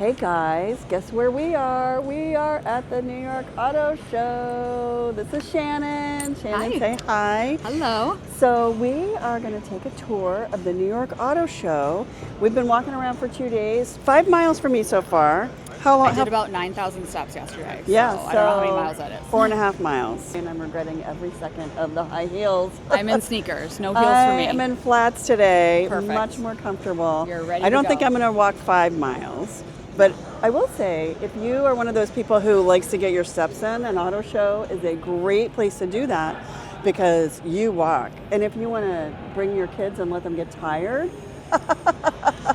Hey guys, guess where we are? We are at the New York Auto Show. This is Shannon. Shannon, Hi. say hi. Hello. So we are going to take a tour of the New York Auto Show. We've been walking around for 2 days. 5 miles for me so far. How long? I did about 9,000 steps yesterday. Yeah, so I don't know how many miles that is. 4.5 miles. And I'm regretting every second of the high heels. I'm in sneakers. No heels I for me. am in flats today. Perfect. Much more comfortable. You're ready I to don't go. think I'm going to walk 5 miles. But I will say, if you are one of those people who likes to get your steps in, an auto show is a great place to do that because you walk. And if you want to bring your kids and let them get tired,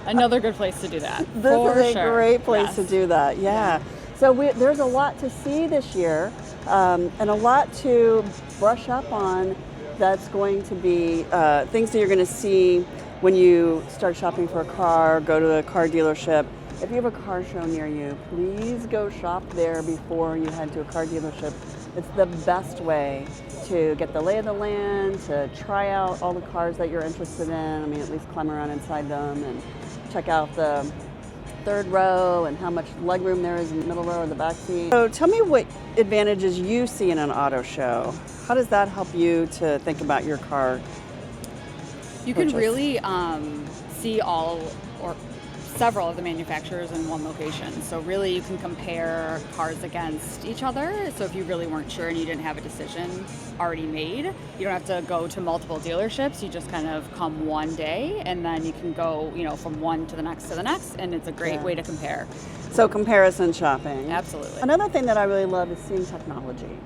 Another good place to do that. this for is a sure. great place Yes. to do that. Yeah. So there's a lot to see this year and a lot to brush up on that's going to be things that you're going to see when you start shopping for a car, go to a car dealership. If you have a car show near you, please go shop there before you head to a car dealership. It's the best way to get the lay of the land, to try out all the cars that you're interested in. I mean, at least climb around inside them and check out the third row and how much legroom there is in the middle row or the back seat. So tell me what advantages you see in an auto show. How does that help you to think about your car? You purchase? can really see all or several of the manufacturers in one location. So really you can compare cars against each other. So if you really weren't sure and you didn't have a decision already made, you don't have to go to multiple dealerships. You just kind of come one day and then you can go, from one to the next, and it's a great way to compare. So comparison shopping. Absolutely. Another thing that I really love is seeing technology.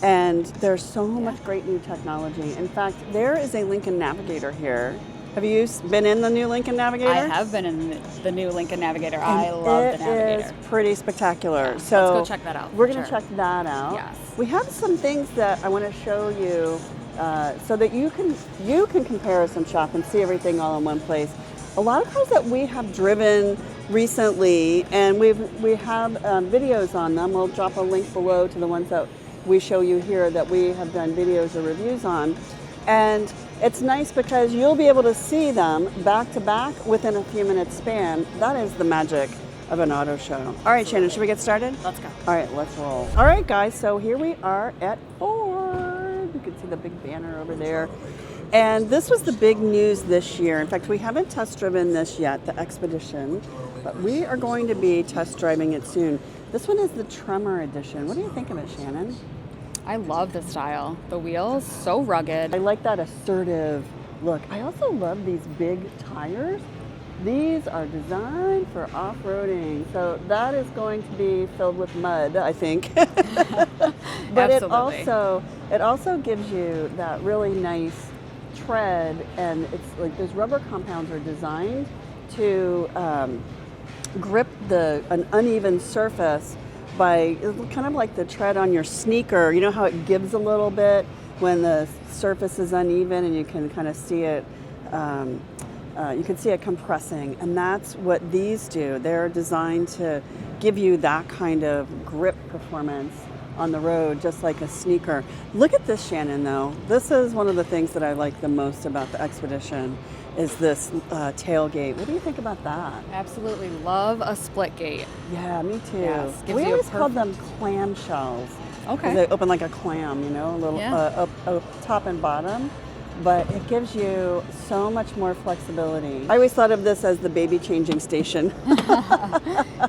And there's so much great new technology. In fact, there is a Lincoln Navigator here. Have you been in the new Lincoln Navigator? I have been in the new Lincoln Navigator. I love the Navigator. It is pretty spectacular. Yeah, So let's go check that out. We're going to check that out. Yes. We have some things that I want to show you so that you can comparison shop and see everything all in one place. A lot of cars that we have driven recently, and we have videos on them. We'll drop a link below to the ones that we show you here that we have done videos or reviews on. And it's nice because you'll be able to see them back to back within a few minutes span. That is the magic of an auto show. All right, Shannon, should we get started? Let's go. All right, let's roll. All right, guys, so here we are at Ford. You can see the big banner over there. And this was the big news this year. In fact, we haven't test driven this yet, the Expedition, but we are going to be test driving it soon. This one is the Tremor Edition. What do you think of it, Shannon? I love the style. The wheels, so rugged. I like that assertive look. I also love these big tires. These are designed for off-roading, so that is going to be filled with mud, I think. But Absolutely. it also gives you that really nice tread, and it's like those rubber compounds are designed to grip an uneven surface by kind of like the tread on your sneaker. You know how it gives a little bit when the surface is uneven, and you can kind of see it. You can see it compressing, and that's what these do. They're designed to give you that kind of grip performance on the road, just like a sneaker. Look at this, Shannon, though. This is one of the things that I like the most about the Expedition is this tailgate. What do you think about that? Absolutely love a split gate. Yeah, me too. Yes, gives We you a always called them clamshells. Okay. They open like a clam, a little up top and bottom. But it gives you so much more flexibility. I always thought of this as the baby changing station.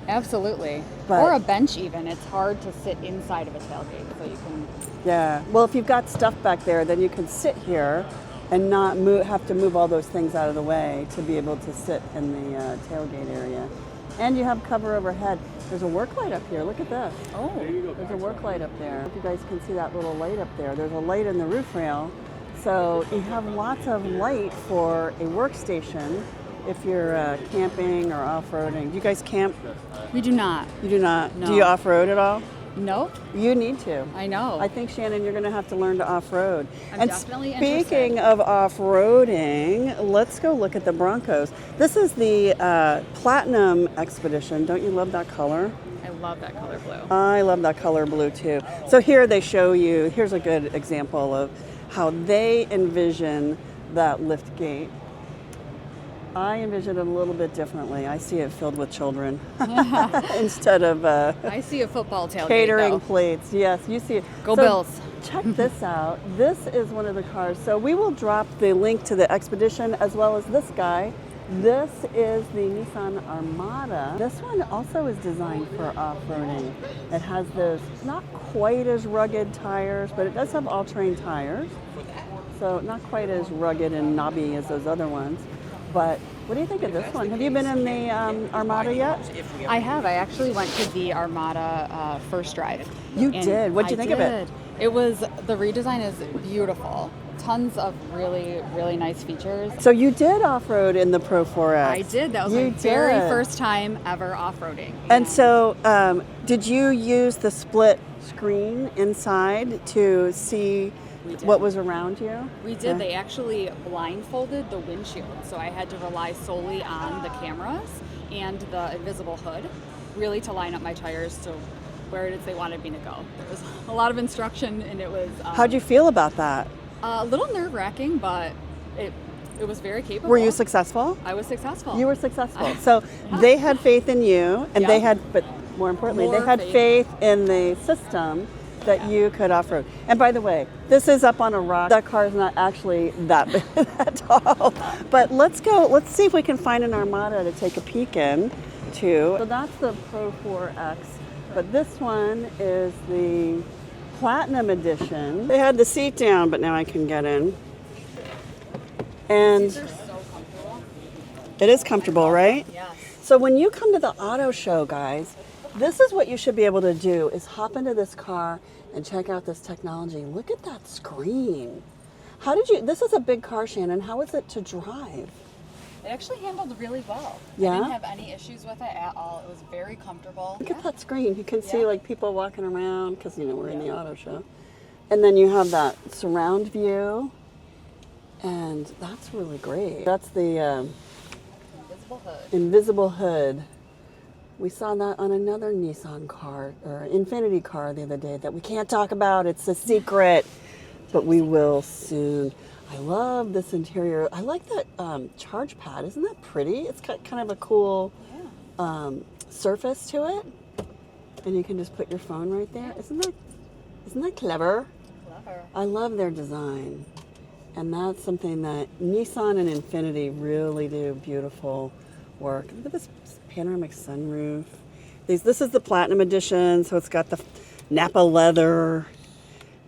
Absolutely. But- or a bench even. It's hard to sit inside of a tailgate, so you can... Yeah. Well, if you've got stuff back there, then you can sit here and not have to move all those things out of the way to be able to sit in the tailgate area. And you have cover overhead. There's a work light up here. Look at this. Oh. There's a work light up there. If you guys can see that little light up there. There's a light in the roof rail. So you have lots of light for a workstation if you're camping or off-roading. Do you guys camp? We do not. You do not? No. Do you off-road at all? Nope. You need to. I know. I think, Shannon, you're going to have to learn to off-road. I'm And definitely speaking interested. of off-roading, let's go look at the Broncos. This is the Platinum Expedition. Don't you love that color? I love that color blue. I love that color blue too. So here they show you, here's a good example of how they envision that lift gate. I envision it a little bit differently. I see it filled with children instead of I see a football tailgate, catering though. plates. Yes, you see it. Go So Bills. check this out. This is one of the cars. So we will drop the link to the Expedition as well as this guy. This is the Nissan Armada. This one also is designed for off-roading. It has those not quite as rugged tires, but it does have all-terrain tires. So not quite as rugged and knobby as those other ones. But what do you think of this one? Have you been in the Armada yet? I have. I actually went to the Armada first drive. You did? What'd you think of it? It was, the redesign is beautiful. Tons of really, really nice features. So you did off-road in the Pro 4X. I did. That was my very first time ever off-roading. And so did you use the split screen inside to see what was around you? We did. They actually blindfolded the windshield, so I had to rely solely on the cameras and the invisible hood, really to line up my tires to where it is they wanted me to go. There was a lot of instruction, and it was... How'd you feel about that? A little nerve-wracking, but it was very capable. Were you successful? I was successful. You were successful. So they had faith in you, and they had, but more importantly, they had faith in the system that you could off-road. And by the way, this is up on a rock. That car is not actually that big, that tall. But let's see if we can find an Armada to take a peek in to. So that's the Pro 4X, but this one is the Platinum Edition. They had the seat down, but now I can get in. And These are so comfortable. it is comfortable, right? Yes. So when you come to the auto show, guys, this is what you should be able to do, is hop into this car and check out this technology. Look at that screen. How did you, this is a big car, Shannon. How is it to drive? It actually handled really well. Yeah? I didn't have any issues with it at all. It was very comfortable. Look at that screen. You can see like people walking around because, you know, we're in the auto show. And then you have that surround view. And that's really great. That's the Invisible hood. invisible hood. We saw that on another Nissan car, or Infiniti car the other day that we can't talk about. It's a secret, but we will soon. I love this interior. I like that charge pad. Isn't that pretty? It's got kind of a cool surface to it. And you can just put your phone right there. Isn't that clever? Clever. I love their design. And that's something that Nissan and Infiniti really do beautiful work. Look at this panoramic sunroof. This is the Platinum Edition, so it's got the Napa leather,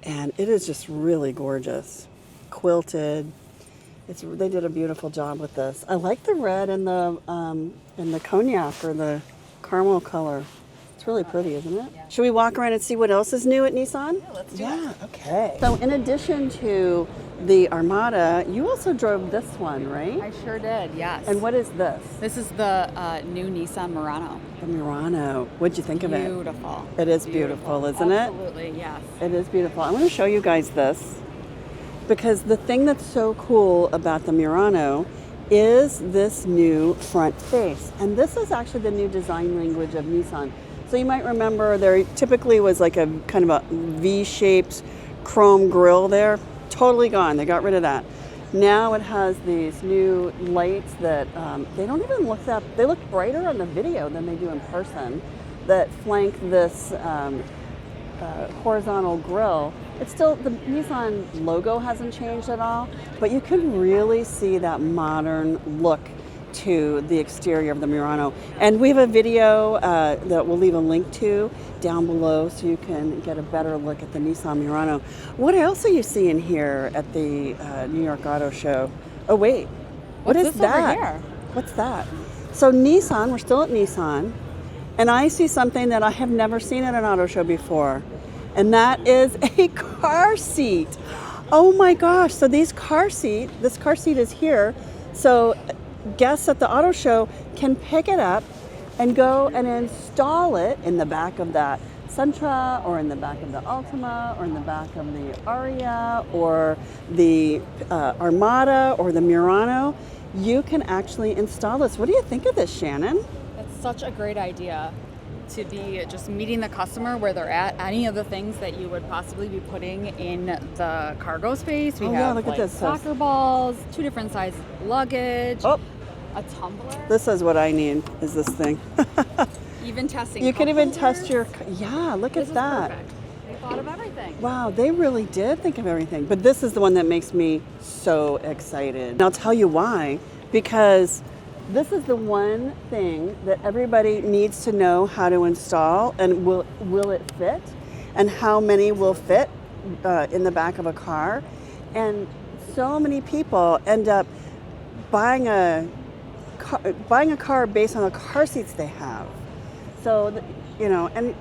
and it is just really gorgeous. Quilted. They did a beautiful job with this. I like the red and the cognac or the caramel color. It's really pretty, isn't it? Yeah. Should we walk around and see what else is new at Nissan? Yeah, let's do Yeah, okay. So in addition to the Armada, you also drove this one, right? I sure did, yes. And what is this? This is the new Nissan Murano. The Murano. What'd you think of it? Beautiful. It is beautiful, isn't it? Absolutely, yes. It is beautiful. I'm going to show you guys this because the thing that's so cool about the Murano is this new front face. And this is actually the new design language of Nissan. So you might remember there typically was like a kind of a V-shaped chrome grille there. Totally gone. They got rid of that. Now it has these new lights that they don't even look that, they look brighter on the video than they do in person, that flank this horizontal grille. It's still, the Nissan logo hasn't changed at all, but you can really see that modern look to the exterior of the Murano. And we have a video that we'll leave a link to down below so you can get a better look at the Nissan Murano. What else are you seeing here at the New York Auto Show? Oh wait, what is this that? over here? What's that? So Nissan, we're still at Nissan, and I see something that I have never seen at an auto show before, and that is a car seat. Oh my gosh, so this car seat is here, so guests at the auto show can pick it up and go and install it in the back of that Sentra, or in the back of the Altima, or in the back of the Aria, or the Armada, or the Murano. You can actually install this. What do you think of this, Shannon? It's such a great idea to be just meeting the customer where they're at. Any of the things that you would possibly be putting in the cargo space. We have look at like this. soccer balls, 2 different size luggage. Oh, A tumbler? This is what I need, is this thing. Even testing. You can even holders? test your, yeah, look This at is that. perfect. They thought of everything. Wow, they really did think of everything. But this is the one that makes me so excited. And I'll tell you why. Because this is the one thing that everybody needs to know how to install, and will it fit, and how many will fit in the back of a car. And so many people end up buying a car based on the car seats they have. So, you know, and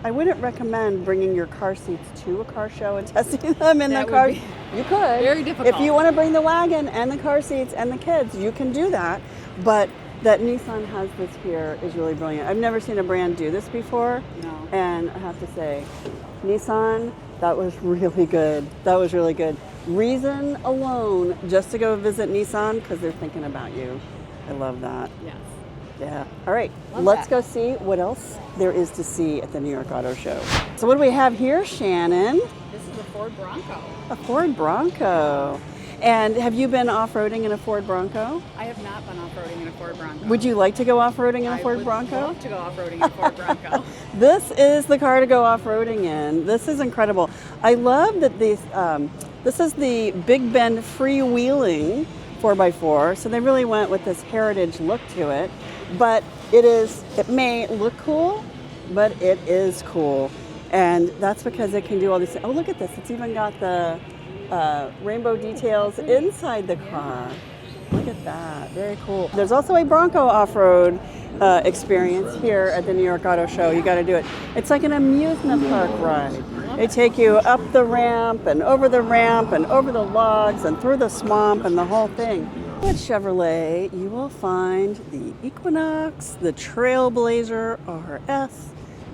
I wouldn't recommend bringing your car seats to a car show and testing them in the car. You could. Very difficult. If you want to bring the wagon and the car seats and the kids, you can do that. But that Nissan has this here is really brilliant. I've never seen a brand do this before. No. And I have to say, Nissan, that was really good. That was really good. Reason alone just to go visit Nissan, because they're thinking about you. I love that. Yes. Yeah. All right. Love Let's that. go see what else there is to see at the New York Auto Show. So what do we have here, Shannon? This is a Ford Bronco. A Ford Bronco. And have you been off-roading in a Ford Bronco? I have not been off-roading in a Ford Bronco. Would you like to go off-roading in a Ford I would Bronco? love to go off-roading in a Ford Bronco. This is the car to go off-roading in. This is incredible. I love that these. This is the Big Bend freewheeling 4x4. So they really went with this heritage look to it. But it may look cool, but it is cool. And that's because it can do all these things. Oh, look at this. It's even got the rainbow details inside the car. Look at that. Very cool. There's also a Bronco off-road experience here at the New York Auto Show. You got to do it. It's like an amusement park ride. They take you up the ramp and over the logs and through the swamp and the whole thing. At Chevrolet, you will find the Equinox, the Trailblazer RS,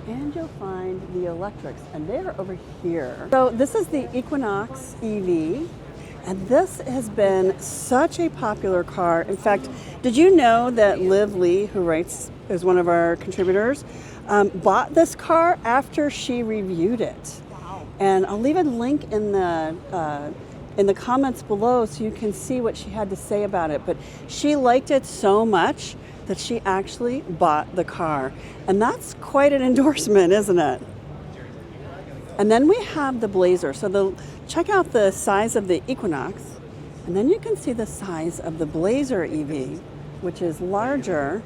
and you'll find the electrics, and they're over here. So this is the Equinox EV, and this has been such a popular car. In fact, did you know that Liv Lee, who writes, is one of our contributors, bought this car after she reviewed it? Wow. And I'll leave a link in the comments below so you can see what she had to say about it. But she liked it so much that she actually bought the car. And that's quite an endorsement, isn't it? And then we have the Blazer. So check out the size of the Equinox, and then you can see the size of the Blazer EV, which is larger.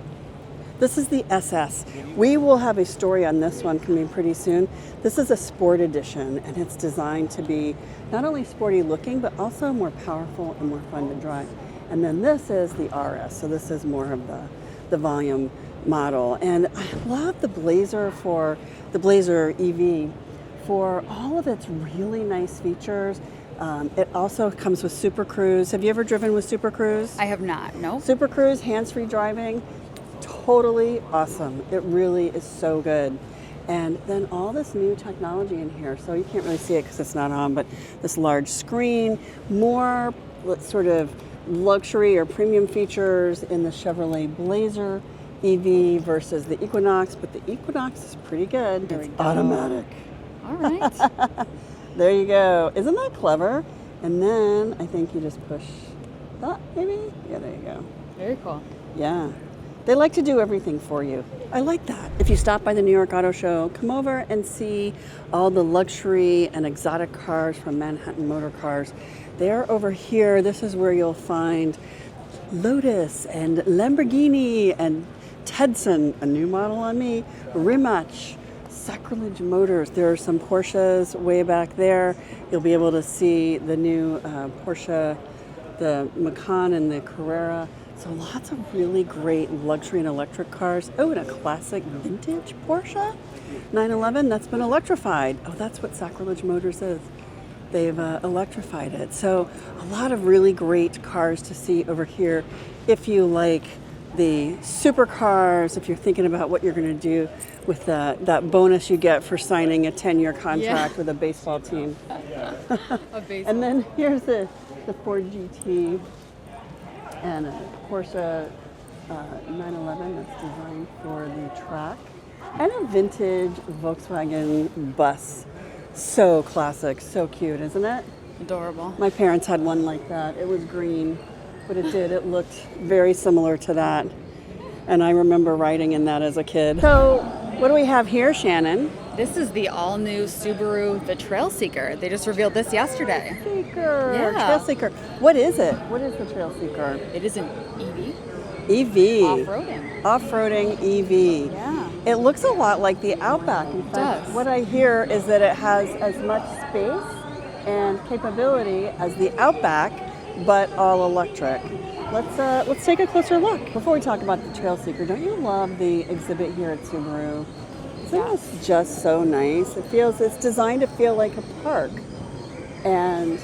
This is the SS. We will have a story on this one coming pretty soon. This is a sport edition, and it's designed to be not only sporty looking, but also more powerful and more fun to drive. And then this is the RS, so this is more of the volume model. And I love the Blazer EV for all of its really nice features. It also comes with Super Cruise. Have you ever driven with Super Cruise? I have not, no. Super Cruise, hands-free driving, totally awesome. It really is so good. And then all this new technology in here. So you can't really see it because it's not on, but this large screen, more sort of luxury or premium features in the Chevrolet Blazer EV versus the Equinox, but the Equinox is pretty good. It's automatic. All right. There you go. Isn't that clever? And then I think you just push that, maybe? Yeah, there you go. Very cool. Yeah. They like to do everything for you. I like that. If you stop by the New York Auto Show, come over and see all the luxury and exotic cars from Manhattan Motor Cars. They're over here. This is where you'll find Lotus and Lamborghini and Tedson, a new model on me, Rimac, Sacrilege Motors. There are some Porsches way back there. You'll be able to see the new Porsche, the Macan and the Carrera. So lots of really great luxury and electric cars. Oh, and a classic vintage Porsche 911 that's been electrified. Oh, that's what Sacrilege Motors is. They've electrified it. So a lot of really great cars to see over here if you like the supercars, if you're thinking about what you're going to do with that bonus you get for signing a 10-year contract with a baseball team. And then here's the Ford GT and a Porsche 911 that's designed for the track, and a vintage Volkswagen bus. So classic, so cute, isn't it? Adorable. My parents had one like that. It was green. but it did. It looked very similar to that. And I remember riding in that as a kid. So what do we have here, Shannon? This is the all-new Subaru, the Trailseeker. They just revealed this yesterday. Trailseeker. Yeah. Trailseeker. What is it? What is the Trailseeker? It is an EV. EV. Off-roading. Off-roading EV. Yeah. It looks a lot like the Outback. In fact, does. what I hear is that it has as much space and capability as the Outback, but all electric. Let's take a closer look. Before we talk about the Trailseeker, don't you love the exhibit here at Subaru? Isn't this just so nice? It's designed to feel like a park. And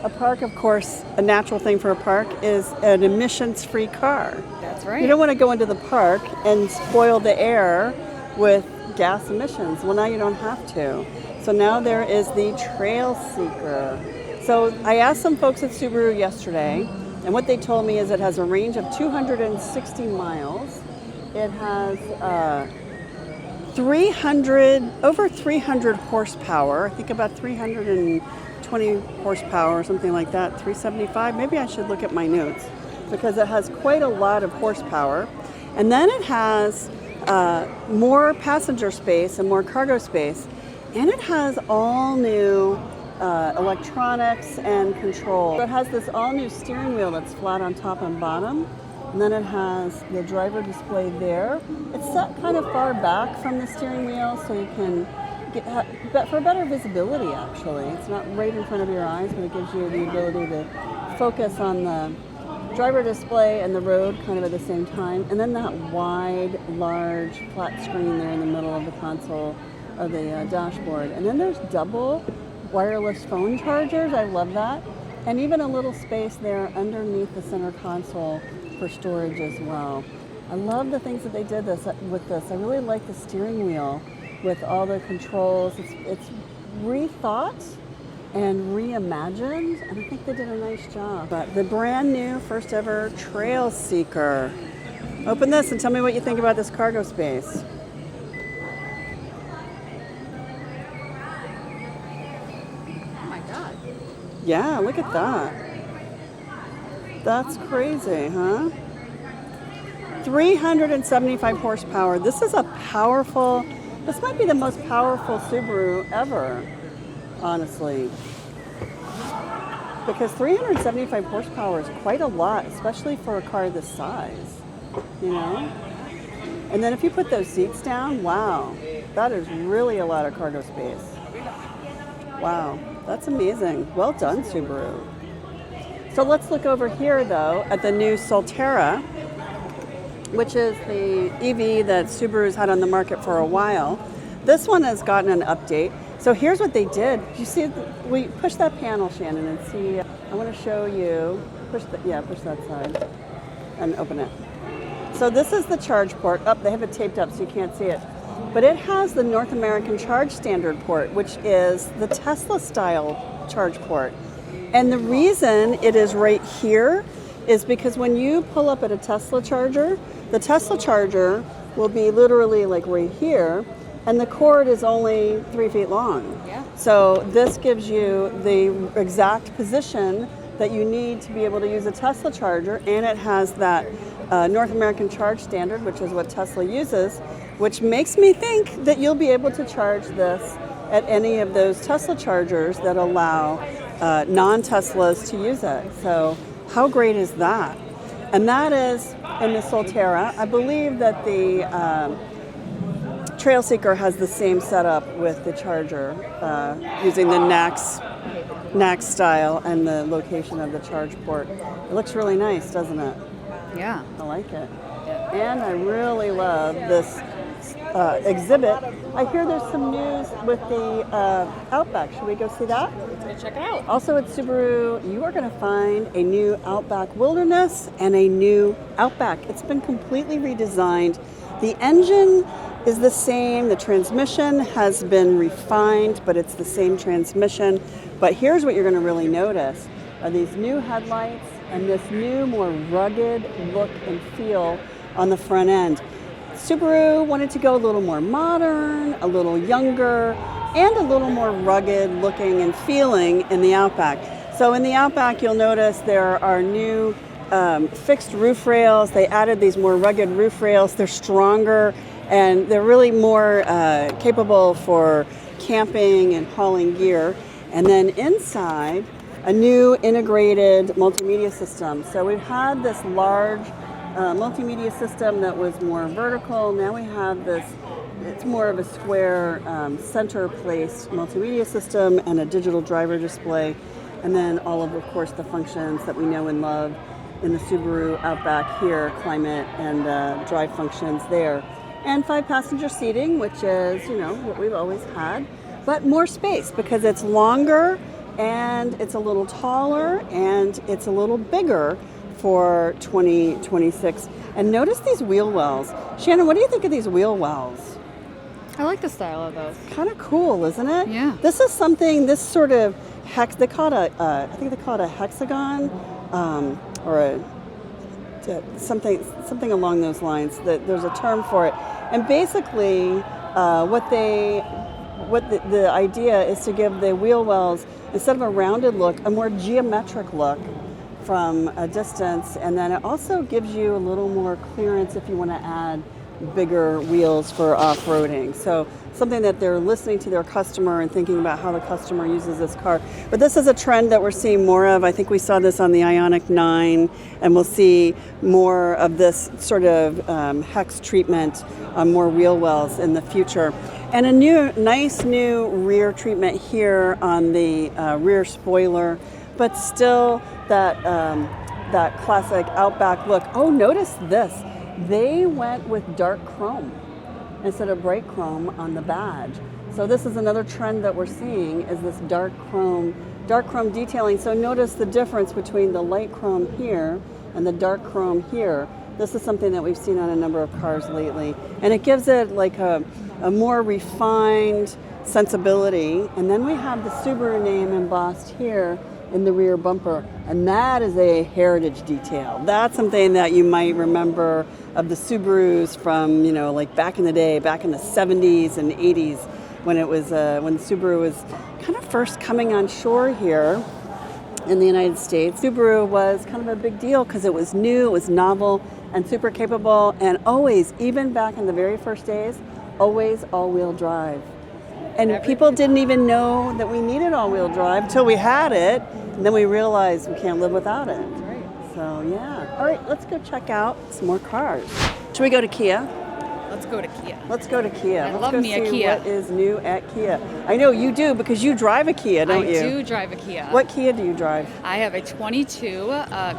a park, of course, a natural thing for a park is an emissions-free car. That's right. You don't want to go into the park and spoil the air with gas emissions. Well, now you don't have to. So now there is the Trailseeker. So I asked some folks at Subaru yesterday, and what they told me is it has a range of 260 miles. It has over 300 horsepower. I think about 320 horsepower or something like that. 375. Maybe I should look at my notes because it has quite a lot of horsepower. And then it has more passenger space and more cargo space. And it has all new electronics and control. So it has this all new steering wheel that's flat on top and bottom. And then it has the driver display there. It's set kind of far back from the steering wheel so you can get for better visibility actually. It's not right in front of your eyes, but it gives you the ability to focus on the driver display and the road kind of at the same time. And then that wide, large, flat screen there in the middle of the console of the dashboard. And then there's double wireless phone chargers. I love that. And even a little space there underneath the center console for storage as well. I love the things that they did with this. I really like the steering wheel with all the controls. It's rethought and reimagined, and I think they did a nice job. But the brand new first ever Trailseeker. Open this and tell me what you think about this cargo space. Oh my God. Yeah, look at that. That's crazy, huh? 375 horsepower. This is this might be the most powerful Subaru ever, honestly. Because 375 horsepower is quite a lot, especially for a car this size, you know? And then if you put those seats down, wow, that is really a lot of cargo space. Wow, that's amazing. Well done, Subaru. So let's look over here, though, at the new Solterra, which is the EV that Subaru's had on the market for a while. This one has gotten an update. So here's what they did. You see, we push that panel, Shannon, and see. I want to show you. Push that side, and open it. So this is the charge port. They have it taped up so you can't see it. But it has the North American Charge Standard port, which is the Tesla-style charge port. And the reason it is right here is because when you pull up at a Tesla charger, the Tesla charger will be literally like right here, and the cord is only 3 feet long. Yeah. So this gives you the exact position that you need to be able to use a Tesla charger, and it has that North American Charge Standard, which is what Tesla uses, which makes me think that you'll be able to charge this at any of those Tesla chargers that allow non-Teslas to use it. So how great is that? And that is in the Solterra. I believe that the Trailseeker has the same setup with the charger, using the NACS style and the location of the charge port. It looks really nice, doesn't it? Yeah. I like it. And I really love this exhibit. I hear there's some news with the Outback. Should we go see that? Let's go check it out. Also at Subaru, you are going to find a new Outback Wilderness and a new Outback. It's been completely redesigned. The engine is the same. The transmission has been refined, but it's the same transmission. But here's what you're going to really notice are these new headlights and this new, more rugged look and feel on the front end. Subaru wanted to go a little more modern, a little younger, and a little more rugged looking and feeling in the Outback. So in the Outback, you'll notice there are new fixed roof rails. They added these more rugged roof rails. They're stronger and they're really more capable for camping and hauling gear. And then inside, a new integrated multimedia system. So we've had this large multimedia system that was more vertical. Now we have this, it's more of a square center-placed multimedia system and a digital driver display. And then all of course, the functions that we know and love in the Subaru Outback here, climate and drive functions there. And 5-passenger seating, which is, you know, what we've always had, but more space because it's longer and it's a little taller and it's a little bigger for 2026. And notice these wheel wells. Shannon, what do you think of these wheel wells? I like the style of those. Kind of cool, isn't it? Yeah. This is something, this sort of they call it I think they call it a hexagon, or something along those lines. That there's a term for it. And basically, what the idea is to give the wheel wells, instead of a rounded look, a more geometric look from a distance, and then it also gives you a little more clearance if you want to add bigger wheels for off-roading. So something that they're listening to their customer and thinking about how the customer uses this car. But this is a trend that we're seeing more of. I think we saw this on the Ioniq 9, and we'll see more of this sort of hex treatment on more wheel wells in the future. And a nice new rear treatment here on the rear spoiler, but still that classic Outback look. Oh, notice this. They went with dark chrome instead of bright chrome on the badge. So this is another trend that we're seeing, is this dark chrome detailing. So notice the difference between the light chrome here and the dark chrome here. This is something that we've seen on a number of cars lately. And it gives it like a more refined sensibility. And then we have the Subaru name embossed here in the rear bumper, and that is a heritage detail. That's something that you might remember of the Subarus from, you know, like back in the day, back in the 70s and 80s, when it was when the Subaru was kind of first coming on shore here in the United States. Subaru was kind of a big deal because it was new, it was novel, and super capable, and always, even back in the very first days, always all-wheel drive. And people didn't even know that we needed all-wheel drive until we had it, and then we realized we can't live without it. Right. So yeah. All right, let's go check out some more cars. Should we go to Kia? Let's go to Kia. Let's go to Kia. I Let's love go me a see Kia. what is new at Kia. I know you do because you drive a Kia, don't you? I do drive a Kia. What Kia do you drive? I have a 22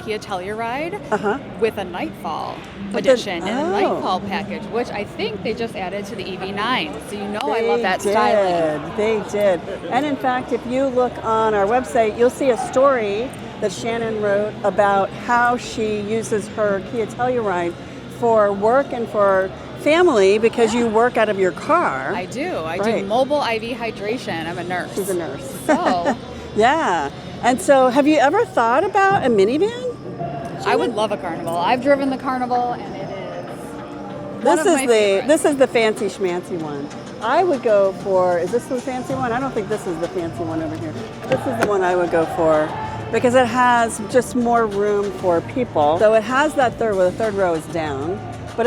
Kia Telluride with a Nightfall But edition then- and a oh. Nightfall package, which I think they just added to the EV9. So you know I They love that did. styling. They did. And in fact, if you look on our website, you'll see a story that Shannon wrote about how she uses her Kia Telluride for work and for family, because you work out of your car. I do. I Right. do mobile IV hydration. I'm a nurse. She's a nurse. So Yeah. And so have you ever thought about a minivan? I would love a Carnival. I've driven the Carnival, and it is one of my favorites. This is the fancy schmancy one. I would go for, is this the fancy one? I don't think this is the fancy one over here. This is the one I would go for because it has just more room for people. So it has that third, well, the third row is down, but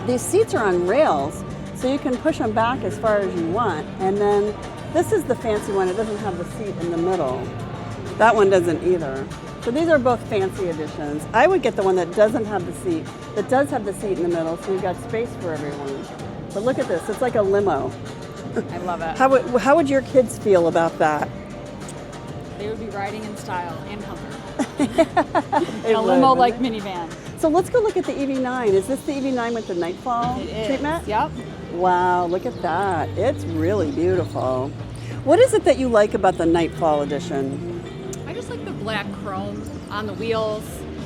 these seats are on rails, so you can push them back as far as you want. And then this is the fancy one. It doesn't have the seat in the middle. That one doesn't either. So these are both fancy editions. I would get the one that doesn't have the seat, that does have the seat in the middle, so you've got space for everyone. But look at this, it's like a limo. I love it. How would your kids feel about that? They would be riding in style and comfort. It In a would, limo-like wouldn't minivan. So let's go look at the EV9. Is this the EV9 with the Nightfall It is. treatment? Yep. Wow, look at that. It's really beautiful. What is it that you like about the Nightfall edition? I just like the black chrome on the wheels,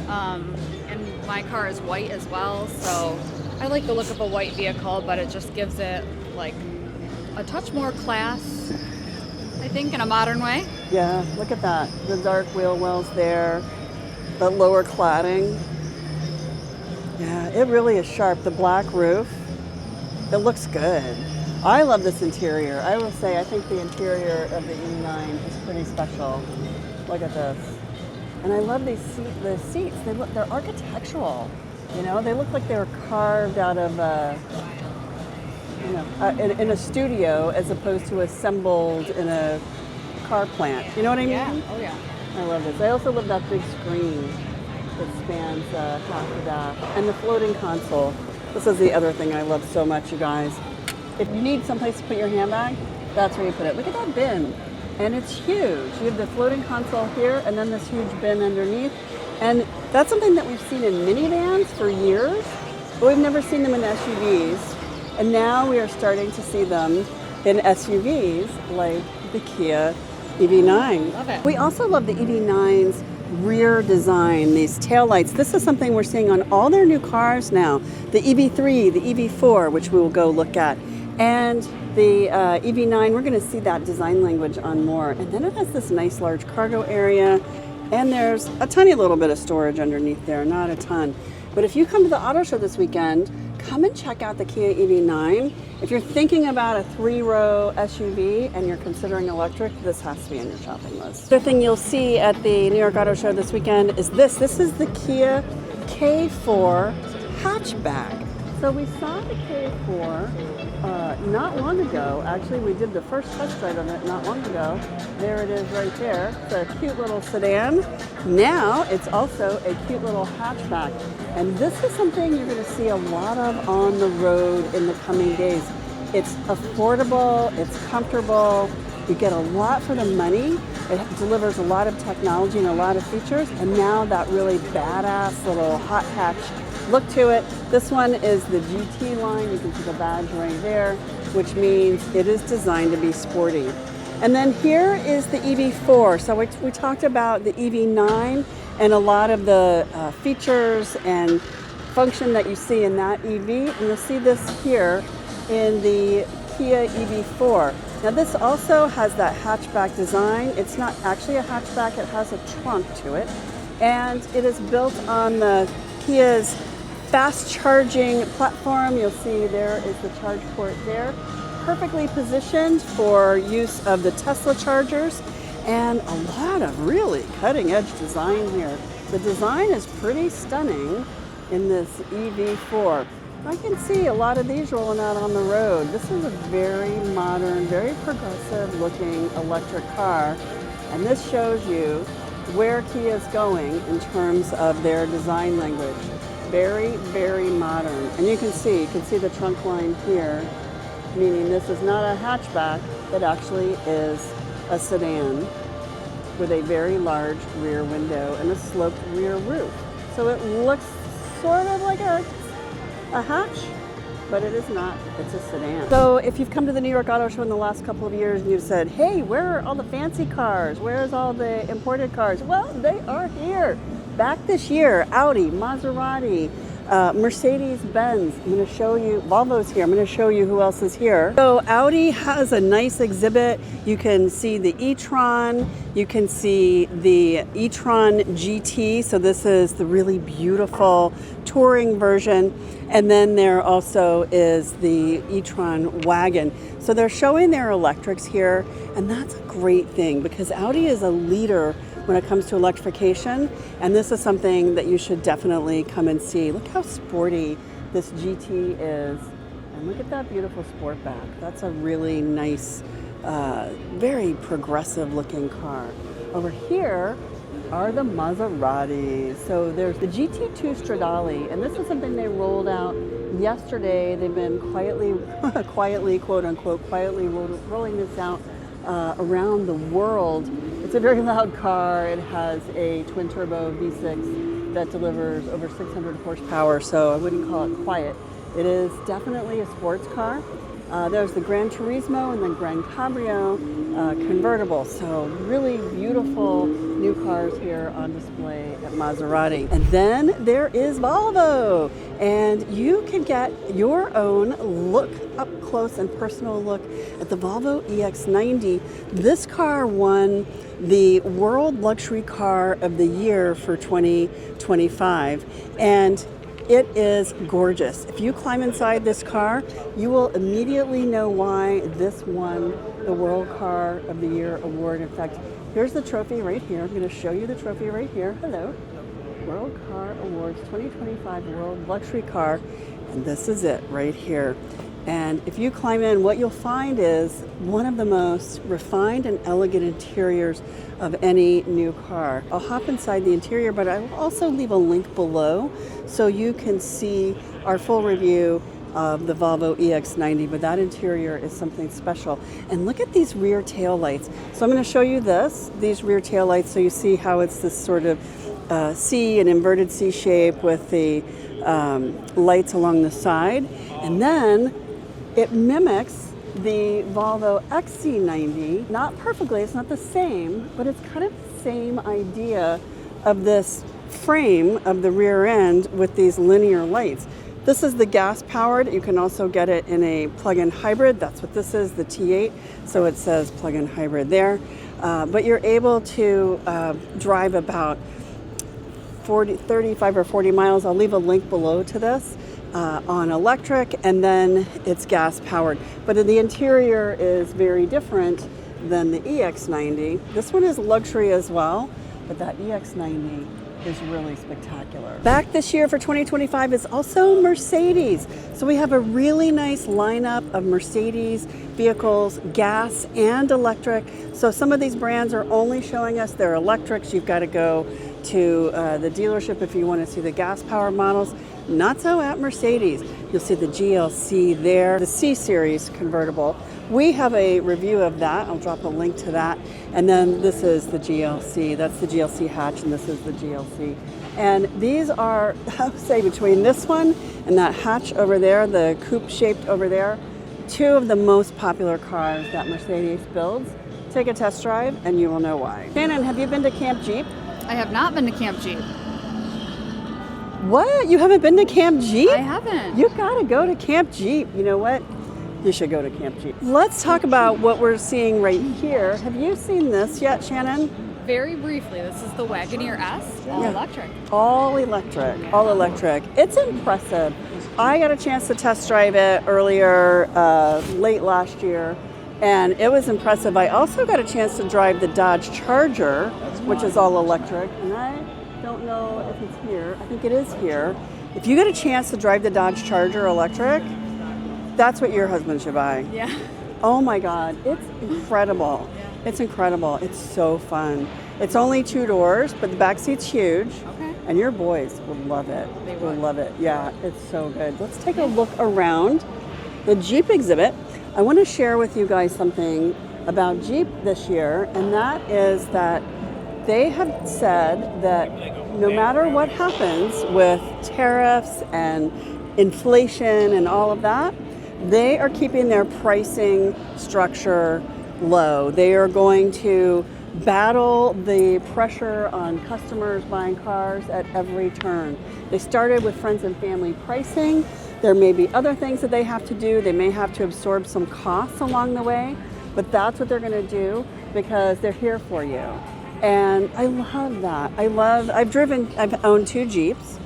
and my car is white as well, so I like the look of a white vehicle, but it just gives it like a touch more class, I think, in a modern way. Yeah, look at that. The dark wheel wells there, the lower cladding. Yeah, it really is sharp. The black roof, it looks good. I love this interior. I will say, I think the interior of the E9 is pretty special. Look at this. And I love the seats. They're architectural. You know, they look like they were carved out of in a studio as opposed to assembled in a car plant. You know what I mean? Yeah. Oh yeah. I love this. I also love that big screen that spans half the dash and the floating console. This is the other thing I love so much, you guys. If you need someplace to put your handbag, that's where you put it. Look at that bin. And it's huge. You have the floating console here and then this huge bin underneath. And that's something that we've seen in minivans for years, but we've never seen them in SUVs. And now we are starting to see them in SUVs like the Kia EV9. Love it. We also love the EV9's rear design, these taillights. This is something we're seeing on all their new cars now. The EV3, the EV4, which we will go look at. And the EV9, we're going to see that design language on more. And then it has this nice large cargo area. And there's a tiny little bit of storage underneath there, not a ton. But if you come to the auto show this weekend, come and check out the Kia EV9. If you're thinking about a 3-row SUV and you're considering electric, this has to be on your shopping list. The other thing you'll see at the New York Auto Show this weekend is this. This is the Kia K4 hatchback. So we saw the K4 not long ago. Actually, we did the first test drive of it not long ago. There it is right there. It's a cute little sedan. Now it's also a cute little hatchback. And this is something you're going to see a lot of on the road in the coming days. It's affordable, it's comfortable, you get a lot for the money. It delivers a lot of technology and a lot of features. And now that really badass little hot hatch look to it. This one is the GT line. You can see the badge right there, which means it is designed to be sporty. And then here is the EV4. So we talked about the EV9 and a lot of the features and function that you see in that EV. And you'll see this here in the Kia EV4. Now this also has that hatchback design. It's not actually a hatchback, it has a trunk to it. And it is built on the Kia's fast charging platform. You'll see there is the charge port there. Perfectly positioned for use of the Tesla chargers and a lot of really cutting edge design here. The design is pretty stunning in this EV4. I can see a lot of these rolling out on the road. This is a very modern, very progressive looking electric car. And this shows you where Kia is going in terms of their design language. Very, very modern. And you can see the trunk line here, meaning this is not a hatchback, it actually is a sedan with a very large rear window and a sloped rear roof. So it looks sort of like a hatch, but it is not, it's a sedan. So if you've come to the New York Auto Show in the last couple of years and you've said, hey, where are all the fancy cars? Where's all the imported cars? Well, they are here. Back this year, Audi, Maserati, Mercedes-Benz. I'm going to show you, Volvo's here. I'm going to show you who else is here. So Audi has a nice exhibit. You can see the e-tron. You can see the e-tron GT. So this is the really beautiful touring version. And then there also is the e-tron wagon. So they're showing their electrics here. And that's a great thing because Audi is a leader when it comes to electrification, and this is something that you should definitely come and see. Look how sporty this GT is, and look at that beautiful Sportback. That's a really nice, very progressive looking car. Over here are the Maseratis. So there's the GT2 Stradale, and this is something they rolled out yesterday. They've been quietly, quote unquote, quietly rolling this out around the world. It's a very loud car. It has a twin turbo V6 that delivers over 600 horsepower, so I wouldn't call it quiet. It is definitely a sports car. There's the Gran Turismo and the Gran Cabrio convertible. So really beautiful new cars here on display at Maserati. And then there is Volvo. And you can get your own look, up close and personal look at the Volvo EX90. This car won the World Luxury Car of the Year for 2025. And It is gorgeous. If you climb inside this car, you will immediately know why this won the World Car of the Year award. In fact, here's the trophy right here. I'm going to show you the trophy right here. Hello. World Car Awards 2025 World Luxury Car. And this is it right here. And if you climb in, what you'll find is one of the most refined and elegant interiors of any new car. I'll hop inside the interior, but I will also leave a link below so you can see our full review of the Volvo EX90, but that interior is something special. And look at these rear tail lights. So I'm going to show you these rear tail lights, so you see how it's this sort of C, an inverted C shape with the lights along the side. And then it mimics the Volvo XC90, not perfectly, it's not the same, but it's kind of the same idea of this frame of the rear end with these linear lights. This is the gas powered. You can also get it in a plug-in hybrid. That's what this is, the T8. So it says plug-in hybrid there. But you're able to drive about 35 or 40 miles. I'll leave a link below to this. On electric, and then it's gas powered. But the interior is very different than the EX90. This one is luxury as well, but that EX90 is really spectacular. Back this year for 2025 is also Mercedes. So we have a really nice lineup of Mercedes vehicles, gas and electric. So some of these brands are only showing us their electrics. You've got to go to the dealership if you want to see the gas powered models. Not so at Mercedes. You'll see the GLC there, the C-Series convertible. We have a review of that. I'll drop a link to that. And then this is the GLC. That's the GLC hatch, and this is the GLC. And these are, I would say, between this one and that hatch over there, the coupe shaped over there, two of the most popular cars that Mercedes builds. Take a test drive and you will know why. Shannon, have you been to Camp Jeep? I have not been to Camp Jeep. What? You haven't been to Camp Jeep? I haven't. You gotta go to Camp Jeep. You know what? You should go to Camp Jeep. Let's talk about what we're seeing right here. Have you seen this yet, Shannon? Very briefly, this is the Wagoneer S, all electric. All electric, all electric. It's impressive. I got a chance to test drive it earlier, late last year, and it was impressive. I also got a chance to drive the Dodge Charger, which is all electric, and I don't know if it's here. I think it is here. If you get a chance to drive the Dodge Charger electric, that's what your husband should buy. Yeah. Oh my God, it's incredible. Yeah. It's incredible. It's so fun. It's only 2 doors, but the back seat's huge. Okay. And your boys would love it. They will would. love it. Yeah, it's so good. Let's take a look around the Jeep exhibit. I want to share with you guys something about Jeep this year, and that is that they have said that no matter what happens with tariffs and inflation and all of that, they are keeping their pricing structure low. They are going to battle the pressure on customers buying cars at every turn. They started with friends and family pricing. There may be other things that they have to do. They may have to absorb some costs along the way, but that's what they're going to do because they're here for you. And I love that. I've owned 2 Jeeps,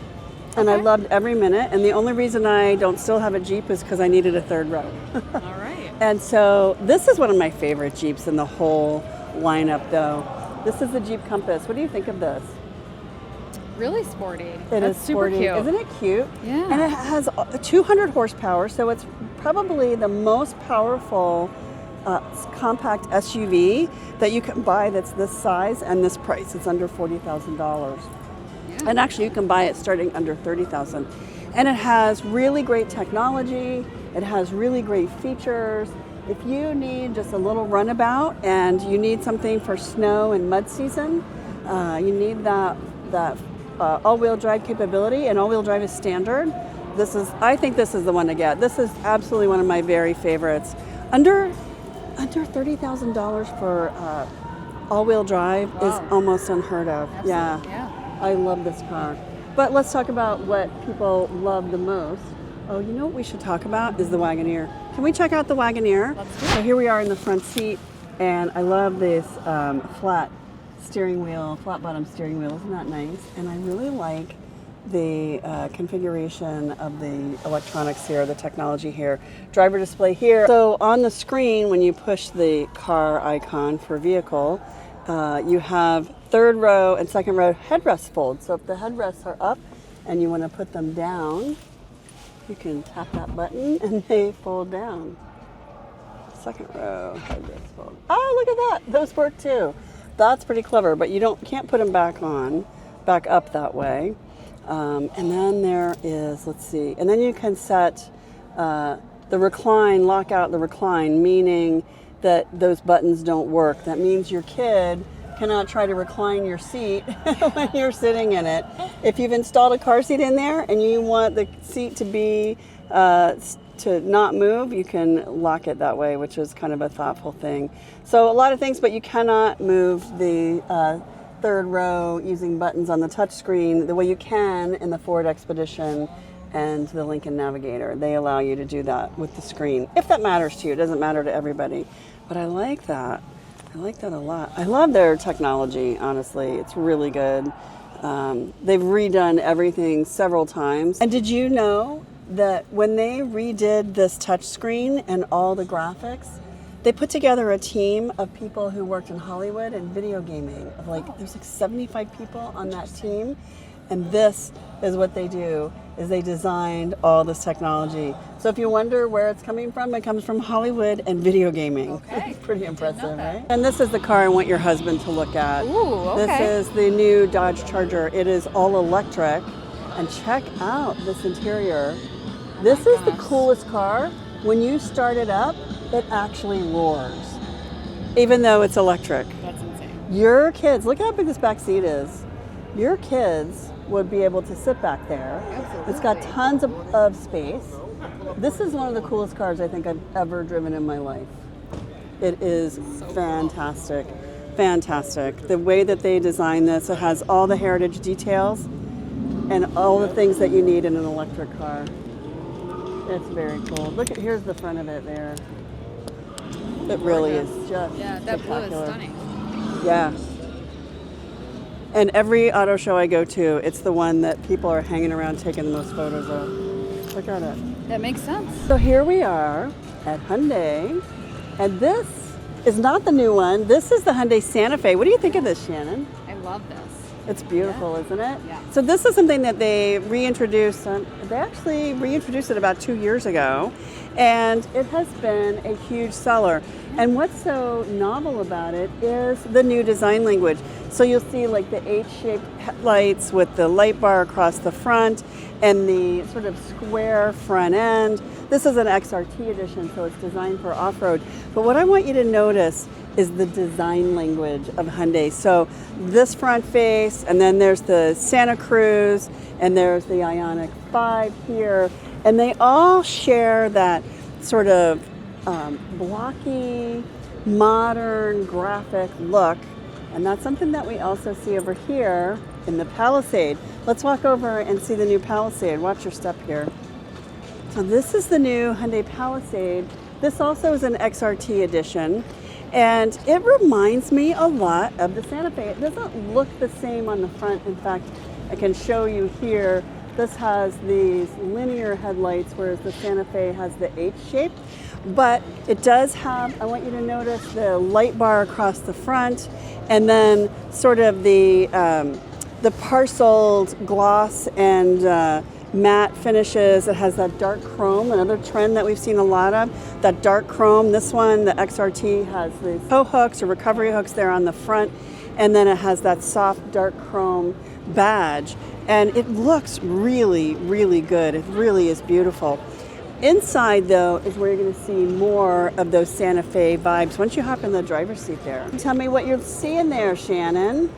and I loved every minute. And the only reason I don't still have a Jeep is because I needed a 3rd row. All right. And so this is one of my favorite Jeeps in the whole lineup, though. This is the Jeep Compass. What do you think of this? Really sporty. That's super sporty. cute. Isn't it cute? Yeah. And it has 200 horsepower, so it's probably the most powerful compact SUV that you can buy that's this size and this price. It's under $40,000. Yeah. And actually you can buy it starting under $30,000. And it has really great technology. It has really great features. If you need just a little runabout and you need something for snow and mud season, you need that all-wheel drive capability, and all-wheel drive is standard. I think this is the one to get. This is absolutely one of my very favorites. Under $30,000 for all-wheel drive is almost unheard of. Absolutely. Yeah, I love this car. But let's talk about what people love the most. Oh, you know what we should talk about is the Wagoneer. Can we check out the Wagoneer? Let's do it. So here we are in the front seat, and I love this flat bottom steering wheel. Isn't that nice? And I really like the configuration of the electronics here, the technology here. Driver display here. So on the screen, when you push the car icon for vehicle, you have third row and second row headrest fold. So if the headrests are up and you want to put them down, you can tap that button and they fold down. Second row headrest fold. Oh, look at that. Those work too. That's pretty clever, but you can't put them back up that way. And then there is, let's see, and then you can set the recline, lock out the recline, meaning that those buttons don't work. That means your kid cannot try to recline your seat when you're sitting in it. If you've installed a car seat in there and you want the seat to be to not move, you can lock it that way, which is kind of a thoughtful thing. So a lot of things, but you cannot move the third row using buttons on the touchscreen the way you can in the Ford Expedition and the Lincoln Navigator. They allow you to do that with the screen, if that matters to you. It doesn't matter to everybody, but I like that. I like that a lot. I love their technology, honestly. It's really good. They've redone everything several times. And did you know that when they redid this touchscreen and all the graphics, they put together a team of people who worked in Hollywood and video gaming. There's like 75 people on that team. And this is what they do, is they designed all this technology. So if you wonder where it's coming from, it comes from Hollywood and video gaming. Okay. It's pretty impressive, right? And this is the car I want your husband to look at. Ooh, okay. This is the new Dodge Charger. It is all electric. And check out this interior. This is the coolest car. When you start it up, it actually roars, even though it's electric. That's insane. Your kids, look how big this back seat is. Your kids would be able to sit back there. Absolutely. It's got tons of space. This is one of the coolest cars I think I've ever driven in my life. It is fantastic. Fantastic. The way that they designed this, it has all the heritage details and all the things that you need in an electric car. It's very cool. Look at, here's the front of it there. It really is just that blue is spectacular. stunning. Yeah. And every auto show I go to, it's the one that people are hanging around taking the most photos of. Look at it. That makes sense. So here we are at Hyundai, and this is not the new one. This is the Hyundai Santa Fe. What do you think of this, Shannon? I love this. It's beautiful, isn't it? Yeah. So this is something that they reintroduced. They actually reintroduced it about 2 years ago, and it has been a huge seller. And what's so novel about it is the new design language. So you'll see like the H-shaped headlights with the light bar across the front and the sort of square front end. This is an XRT edition, so it's designed for off-road. But what I want you to notice is the design language of Hyundai. So this front face, and then there's the Santa Cruz, and there's the Ioniq 5 here, and they all share that sort of blocky, modern, graphic look, and that's something that we also see over here in the Palisade. Let's walk over and see the new Palisade. Watch your step here. So this is the new Hyundai Palisade. This also is an XRT edition. And it reminds me a lot of the Santa Fe. It doesn't look the same on the front. In fact, I can show you here. This has these linear headlights, whereas the Santa Fe has the H shape. But it does have, I want you to notice the light bar across the front, and then sort of the parceled gloss and matte finishes. It has that dark chrome, another trend that we've seen a lot of, that dark chrome. This one, the XRT, has the tow hooks or recovery hooks there on the front, and then it has that soft dark chrome badge. And it looks really, really good. It really is beautiful. Inside, though, is where you're going to see more of those Santa Fe vibes once you hop in the driver's seat there. Tell me what you're seeing there, Shannon.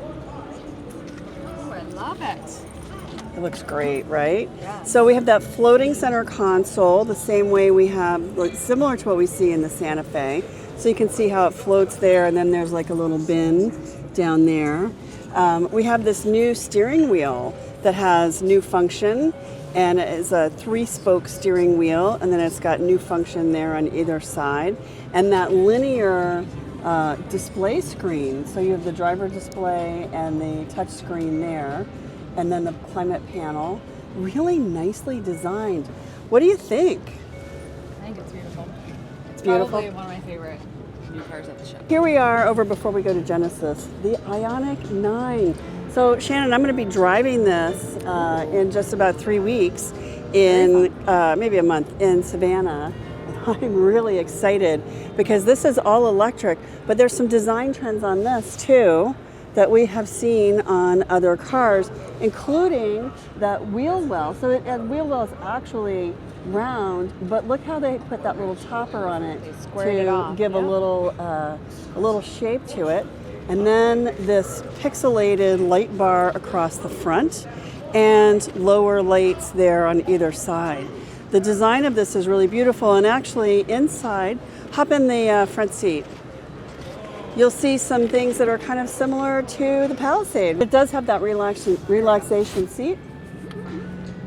Oh, I love it. It looks great, right? Yeah. So we have that floating center console, the same way we have, like, similar to what we see in the Santa Fe. So you can see how it floats there, and then there's like a little bin down there. We have this new steering wheel that has new function, and it is a 3-spoke steering wheel, and then it's got new function there on either side. And that linear display screen, so you have the driver display and the touch screen there. and then the climate panel. Really nicely designed. What do you think? I think it's beautiful. It's beautiful. Probably one of my favorite new cars at the show. Here we are over before we go to Genesis, the Ioniq 9. So Shannon, I'm going to be driving this in just about 3 weeks in maybe a month in Savannah. I'm really excited because this is all electric, but there's some design trends on this too that we have seen on other cars, including that wheel well. So the wheel well is actually round, but look how they put that little topper on it to give a little shape to it. And then this pixelated light bar across the front and lower lights there on either side. The design of this is really beautiful, and actually inside, hop in the front seat. You'll see some things that are kind of similar to the Palisade. It does have that relaxation seat.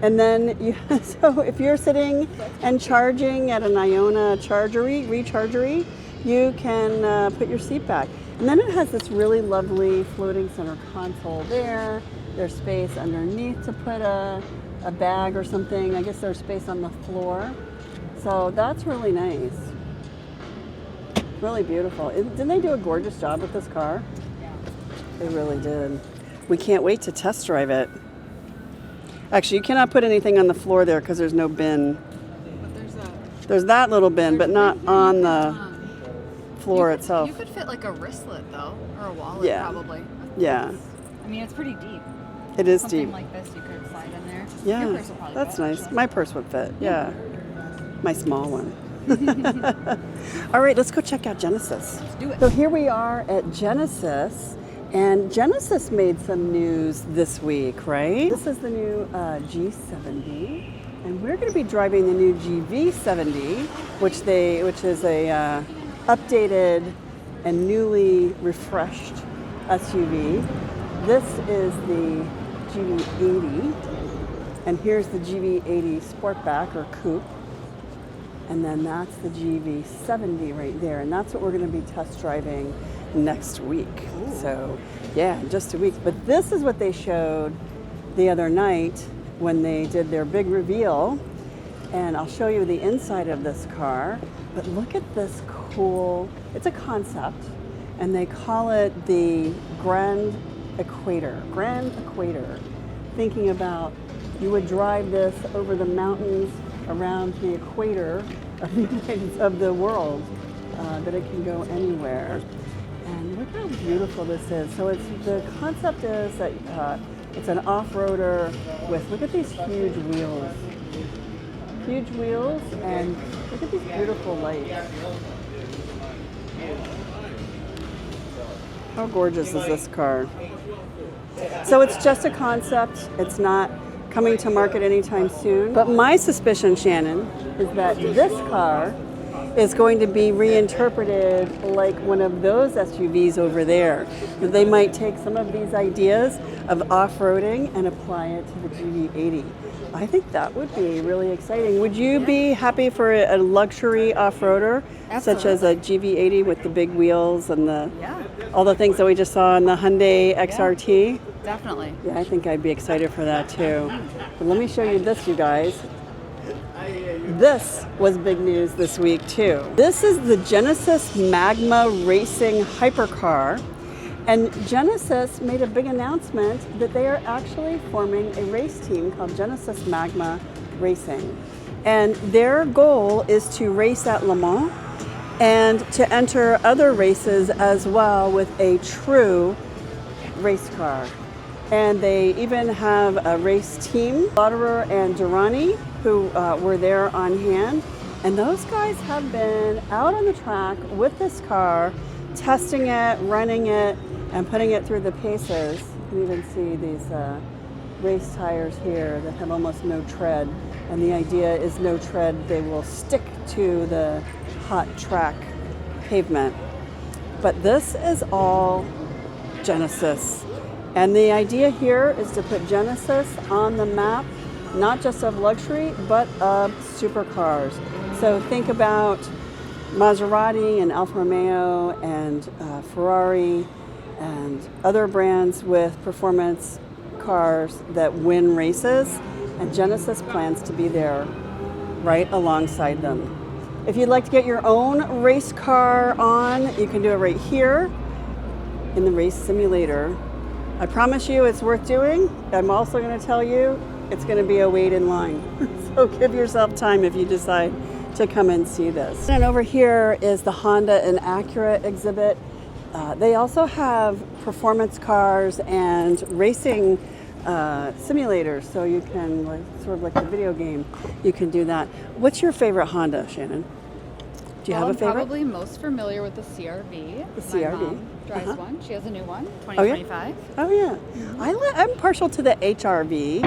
And then, so if you're sitting and charging at an Iona rechargery, you can put your seat back. And then it has this really lovely floating center console there. There's space underneath to put a bag or something. I guess there's space on the floor. So that's really nice. Really beautiful. Didn't they do a gorgeous job with this car? They really did. We can't wait to test drive it. Actually, you cannot put anything on the floor there because there's no bin. But there's that little bin, but not on the floor itself. You could fit like a wristlet though, or a wallet probably. Yeah. I mean, it's pretty deep. It is Something deep. like this you could slide in there. Yeah, Your purse will probably that's fit, nice. actually. My purse would fit. Yeah. My small one. All right, let's go check out Genesis. Let's do it. So here we are at Genesis, and Genesis made some news this week, right? This is the new G70, and we're going to be driving the new GV70, which is a updated and newly refreshed SUV. This is the GV80, and here's the GV80 Sportback or Coupe. And then that's the GV70 right there. And that's what we're going to be test driving next week. Ooh. So, yeah, in just 2 weeks. But this is what they showed the other night when they did their big reveal. And I'll show you the inside of this car. But look at this cool, it's a concept. And they call it the Grand Equator. Thinking about you would drive this over the mountains around the equator of the world, that it can go anywhere. And look how beautiful this is. So the concept is that it's an off-roader with, look at these huge wheels. Huge wheels, and look at these beautiful lights. How gorgeous is this car? So it's just a concept. It's not coming to market anytime soon. But my suspicion, Shannon, is that this car is going to be reinterpreted like one of those SUVs over there. That they might take some of these ideas of off-roading and apply it to the GV80. I think that would be really exciting. Would you be happy for a luxury off-roader, such as a GV80 with the big wheels and all the things that we just saw in the Hyundai XRT? Definitely. Yeah, I think I'd be excited for that too. But let me show you this, you guys. This was big news this week too. This is the Genesis Magma Racing Hypercar. And Genesis made a big announcement that they are actually forming a race team called Genesis Magma Racing. And their goal is to race at Le Mans and to enter other races as well with a true race car. And they even have a race team, Solterra and Durrani, who were there on hand. And those guys have been out on the track with this car, testing it, running it, and putting it through the paces. You can even see these race tires here that have almost no tread. And the idea is no tread, they will stick to the hot track pavement. But this is all Genesis. And the idea here is to put Genesis on the map, not just of luxury, but of supercars. So think about Maserati and Alfa Romeo and Ferrari and other brands with performance cars that win races, and Genesis plans to be there right alongside them. If you'd like to get your own race car on, you can do it right here in the race simulator. I promise you it's worth doing. I'm also going to tell you it's going to be a wait in line. So give yourself time if you decide to come and see this. And over here is the Honda and Acura exhibit. They also have performance cars and racing simulators, so you can, like, sort of like the video game, you can do that. What's your favorite Honda, Shannon? Do you have a favorite? I'm probably most familiar with the CR-V. The CR-V. My mom drives one. She has a new one, 2025. Oh yeah. I'm partial to the HR-V.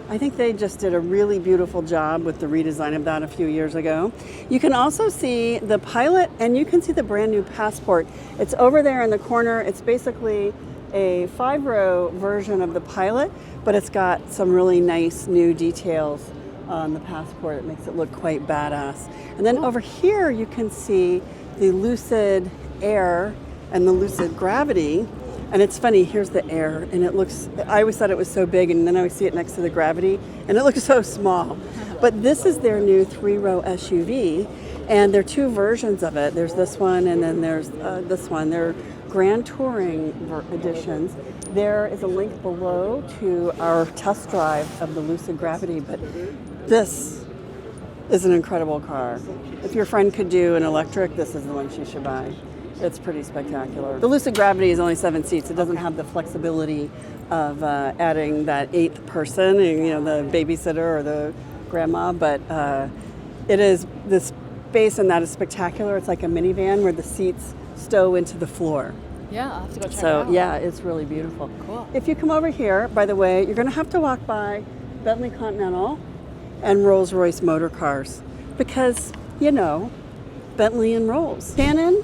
I think they just did a really beautiful job with the redesign of that a few years ago. You can also see the Pilot, and you can see the brand new Passport. It's over there in the corner. It's basically a 5-row version of the Pilot, but it's got some really nice new details on the Passport. It makes it look quite badass. And then over here you can see the Lucid Air and the Lucid Gravity. And it's funny, here's the Air, and it looks, I always thought it was so big, and then I would see it next to the Gravity, and it looks so small. But this is their new 3-row SUV, and there are 2 versions of it. There's this one, and then there's this one. They're Grand Touring editions. There is a link below to our test drive of the Lucid Gravity, but this is an incredible car. If your friend could do an electric, this is the one she should buy. It's pretty spectacular. The Lucid Gravity is only 7 seats. It doesn't have the flexibility of adding that 8th person, the babysitter or the grandma, but it is, the space in that is spectacular. It's like a minivan where the seats stow into the floor. Yeah, I'll have to go check it So out. yeah, it's really beautiful. Cool. If you come over here, by the way, you're going to have to walk by Bentley Continental and Rolls-Royce motor cars because, Bentley and Rolls. Shannon,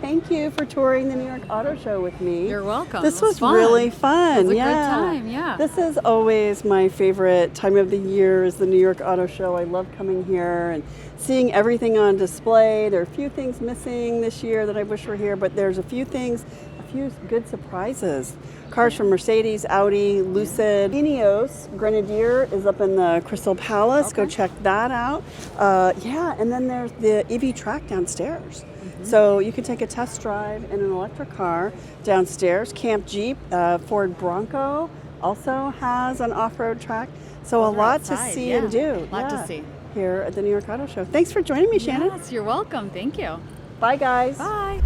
thank you for touring the New York Auto Show with me. You're welcome. This It was fun. really fun. It was a yeah. good time, yeah. This is always my favorite time of the year is the New York Auto Show. I love coming here and seeing everything on display. There are a few things missing this year that I wish were here, but there's a few good surprises. Cars from Mercedes, Audi, Lucid. Ioniq Grenadier is up in the Crystal Palace. Okay. Go check that out. And then there's the EV track downstairs. So you can take a test drive in an electric car downstairs. Camp Jeep, Ford Bronco also has an off-road track. So a lot to outside, see yeah. and do. A lot to see. Here at the New York Auto Show. Thanks for joining me, Shannon. Yes, you're welcome. Thank you. Bye, guys. Bye.